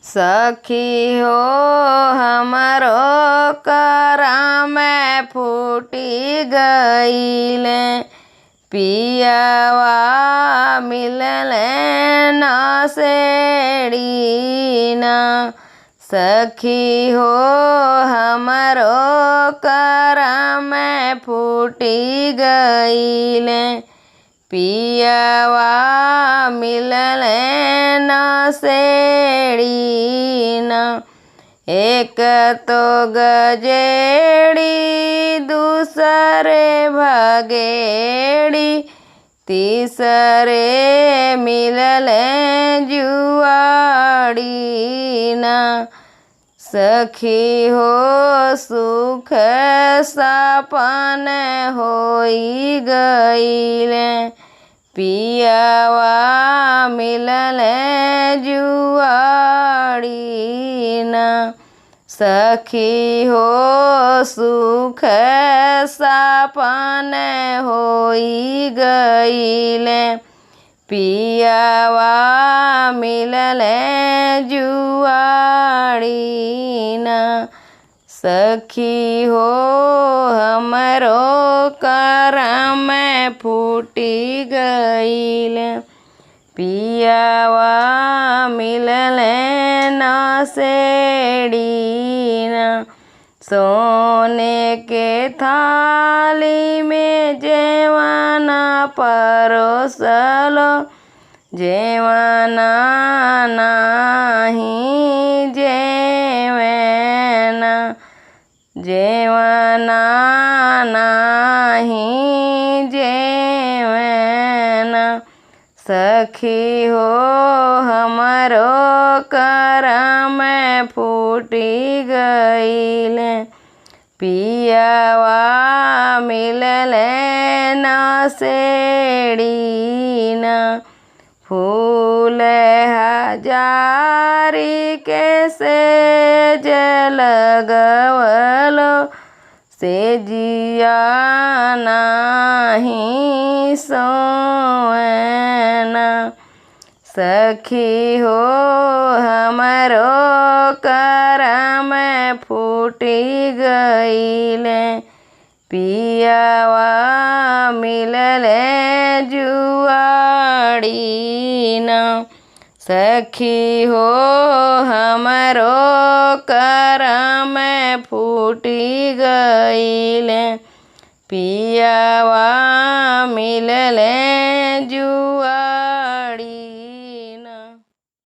सखी हो हमरो करम फूटी गईले, पियावा मिलले नसेड़ीना। सखी हो हमरो करम फूटी गईले, पियावा मिलले नसेड़ीना। एक तो गजेड़ी दूसरे भगेड़ी, तीसरे मिलले जुआड़ीना। सखी हो सुख सपन होई गईले, पियावा मिलले जुआड़ीना। सखी हो सुख सपन होई गईले, पियावा मिलले जुआड़ीना। सखी हो हमरो करम फूटी गईले, पियावा मिलले नसेड़ीना। सोने के थाली में जेवाना परोसलो, जेवाना नाही जेवेना, जेवाना नाही जेवेना। सखी हो हमरो करम फूटी गईले, पियावा मिलले नसेड़ीना। फूल हजारी के सेज लगवलो, सेजिया नाही सोवेना। सखी हो हमरो करम फूटी गईले, पियावा मिलले जुआड़ीना। सखी हो हमरो करम फूटी गईले, पियावा मिलले जुआ।